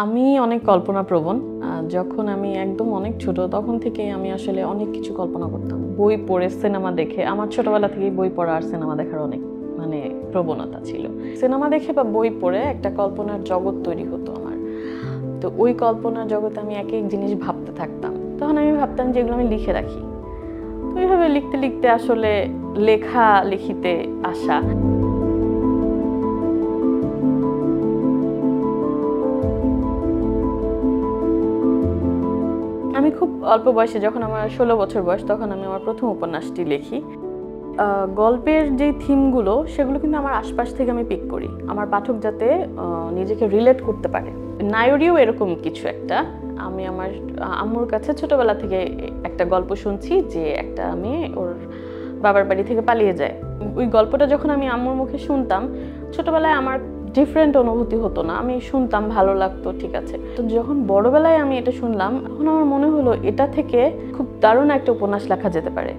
আমি অনেক কল্পনাপ্রবণ। যখন আমি একদম অনেক ছোট তখন থেকেই আমি আসলে অনেক কিছু কল্পনা করতাম। বই পড়ে, সিনেমা দেখে। আমার ছোটবেলা থেকেই বই পড়া আর সিনেমা দেখার অনেক প্রবণতা ছিল। সিনেমা দেখে বা বই পড়ে একটা কল্পনার জগৎ তৈরি হতো আমার। তো ওই কল্পনার জগতে আমি এক এক জিনিস ভাবতে থাকতাম। তখন আমি ভাবতাম যে এগুলো আমি লিখে রাখি। তো এইভাবে লিখতে লিখতে আসলে লেখালেখিতে আসা। আমি খুব অল্প বয়সে, যখন আমার ১৬ বছর বয়স, তখন আমি আমার প্রথম উপন্যাসটি লিখি। গল্পের যে থিমগুলো সেগুলো কিন্তু আমার আশপাশ থেকে আমি পিক করি, আমার পাঠক যাতে নিজেকে রিলেট করতে পারে। নায়রিও এরকম কিছু একটা। আমি আমার আম্মুর কাছে ছোটবেলা থেকে একটা গল্প শুনছি যে একটা মেয়ে ওর বাবার বাড়ি থেকে পালিয়ে যায়। ওই গল্পটা যখন আমি আম্মুর মুখে শুনতাম, ছোটবেলায় আমার ডিফারেন্ট অনুভূতি হতো না। আমি শুনতাম, ভালো লাগতো, ঠিক আছে। তো যখন বড়বেলায় আমি এটা শুনলাম, তখন আমার মনে হলো এটা থেকে খুব দারুণ একটা উপন্যাস লেখা যেতে পারে।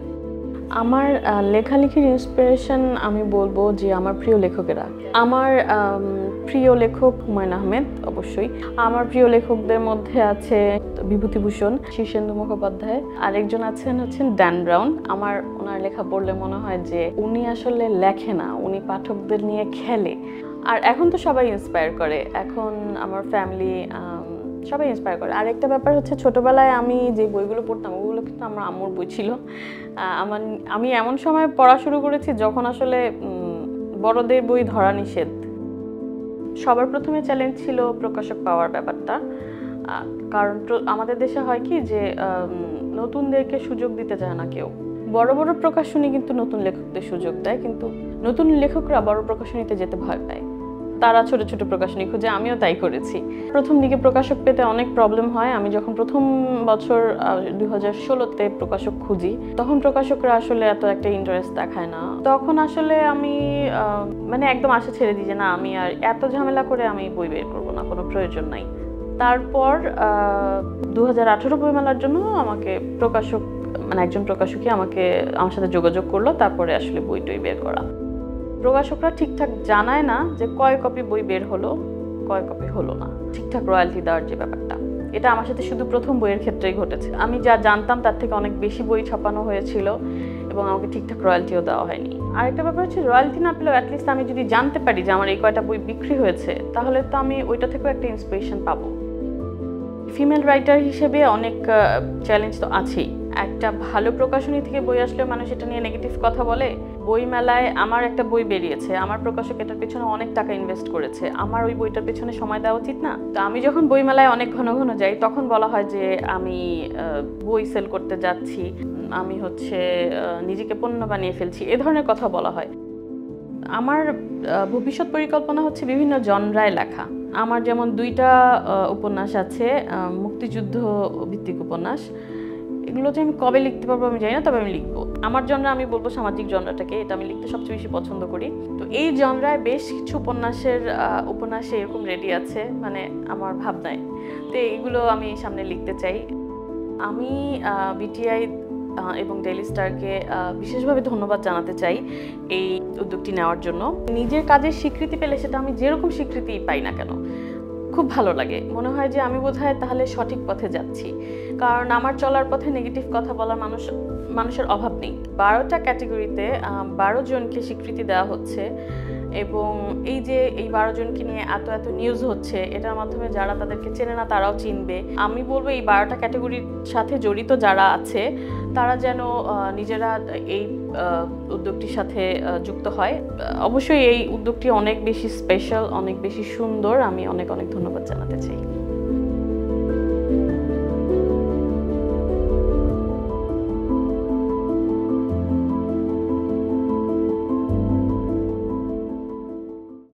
আমার লেখালেখির ইন্সপিরেশন আমি বলবো যে আমার প্রিয় লেখকেরা। আমার প্রিয় লেখক হুমায়ূন আহমেদ, অবশ্যই। আমার প্রিয় লেখকদের মধ্যে আছে বিভূতিভূষণ, শীর্ষেন্দু মুখোপাধ্যায়। আরেকজন হচ্ছেন ড্যান ব্রাউন। আমার ওনার লেখা পড়লে মনে হয় যে উনি আসলে লেখে না, উনি পাঠকদের নিয়ে খেলে। আর এখন তো সবাই ইন্সপায়ার করে, এখন আমার ফ্যামিলি সবাই ইন্সপায়ার করে। আর একটা ব্যাপার হচ্ছে, ছোটবেলায় আমি যে বইগুলো পড়তাম ওগুলো কিন্তু আমার আম্মুর বই ছিল। আমি এমন সময় পড়া শুরু করেছি যখন আসলে বড়দের বই ধরা নিষেধ। সবার প্রথমে চ্যালেঞ্জ ছিল প্রকাশক পাওয়ার ব্যাপারটা। কারণ আমাদের দেশে হয় কি যে নতুনদেরকে সুযোগ দিতে চায় না কেউ। বড় বড় প্রকাশনী কিন্তু নতুন লেখকদের সুযোগ দেয়, কিন্তু নতুন লেখকরা বড় প্রকাশনীতে যেতে ভয় পায়। তারা ছোট ছোট প্রকাশনী খুঁজে, আমিও তাই করেছি। প্রথম দিকে প্রকাশক পেতে অনেক প্রবলেম হয়। আমি যখন প্রথম বছর 2016-তে প্রকাশক খুঁজি, তখন প্রকাশকরা আসলে এত একটা ইন্টারেস্ট দেখায় না। তখন আসলে আমি একদম আশা ছেড়ে দিই যে না, আমি আর এত ঝামেলা করে আমি বই বের করবো না, কোনো প্রয়োজন নাই। তারপর 2018 বইমেলার জন্য আমাকে একজন প্রকাশকই আমার সাথে যোগাযোগ করলো। তারপরে আসলে বইটই বের করা। প্রকাশকরা ঠিকঠাক জানায় না যে কয় কপি বই বের হলো, কয় কপি হলো না। ঠিকঠাক রয়্যালটি দেওয়ার যে ব্যাপারটা, এটা আমার সাথে শুধু প্রথম বইয়ের ক্ষেত্রেই ঘটেছে। আমি যা জানতাম তার থেকে অনেক বেশি বই ছাপানো হয়েছিল এবং আমাকে ঠিকঠাক রয়্যালটিও দেওয়া হয়নি। আরেকটা ব্যাপার হচ্ছে, রয়্যালটি না পেলেও অ্যাটলিস্ট আমি যদি জানতে পারি যে আমার এই কয়টা বই বিক্রি হয়েছে, তাহলে তো আমি ওইটা থেকেও একটা ইন্সপিরেশন পাবো। ফিমেল রাইটার হিসেবে অনেক চ্যালেঞ্জ তো আছেই। একটা ভালো প্রকাশনী থেকে বই আসলেও মানুষ এটা নিয়ে নেগেটিভ কথা বলে। বই মেলায় আমার একটা বই বেরিয়েছে, আমার প্রকাশক এটার পেছনে অনেক টাকা ইনভেস্ট করেছে, আমার ওই বইটার পেছনে সময় দেওয়া উচিত না? তো আমি যখন বই মেলায় অনেক ঘন ঘন যাই, তখন বলা হয় যে আমি বই সেল করতে যাচ্ছি, আমি নিজেকে পণ্য বানিয়ে ফেলছি, এ ধরনের কথা বলা হয়। আমার ভবিষ্যৎ পরিকল্পনা হচ্ছে বিভিন্ন জনরায় লেখা। আমার যেমন 2টা উপন্যাস আছে, মুক্তিযুদ্ধ ভিত্তিক উপন্যাস। এগুলো যে আমি কবে লিখতে পারবো আমি জানি না, তবে আমি লিখবো। আমার জনরা আমি বলবো সামাজিক জনরাটাকে, এটা আমি লিখতে সবচেয়ে বেশি পছন্দ করি। তো এই জনরায় বেশ কিছু উপন্যাসে এরকম রেডি আছে, আমার ভাবনায়। তো এইগুলো আমি সামনে লিখতে চাই। আমি বিটিআই এবং ডেইলি স্টারকে বিশেষভাবে ধন্যবাদ জানাতে চাই এই উদ্যোগটি নেওয়ার জন্য। নিজের কাজের স্বীকৃতি পেলে, সেটা আমি যেরকম স্বীকৃতি পাই না কেন, খুব ভালো লাগে। মনে হয় যে আমি বোধহয় তাহলে সঠিক পথে যাচ্ছি, কারণ আমার চলার পথে নেগেটিভ কথা বলার মানুষের অভাব নেই। 12টা ক্যাটাগরিতে 12 জনকে স্বীকৃতি দেওয়া হচ্ছে, এবং এই যে এই 12 জনকে নিয়ে এত এত নিউজ হচ্ছে, এটার মাধ্যমে যারা তাদেরকে চেনে না তারাও চিনবে। আমি বলবো এই 12টা ক্যাটাগরির সাথে জড়িত যারা আছে তারা যেন নিজেরা এই উদ্যোগটির সাথে যুক্ত হয়। অবশ্যই এই উদ্যোগটি অনেক বেশি স্পেশাল, অনেক বেশি সুন্দর। আমি অনেক অনেক ধন্যবাদ জানাতে চাই।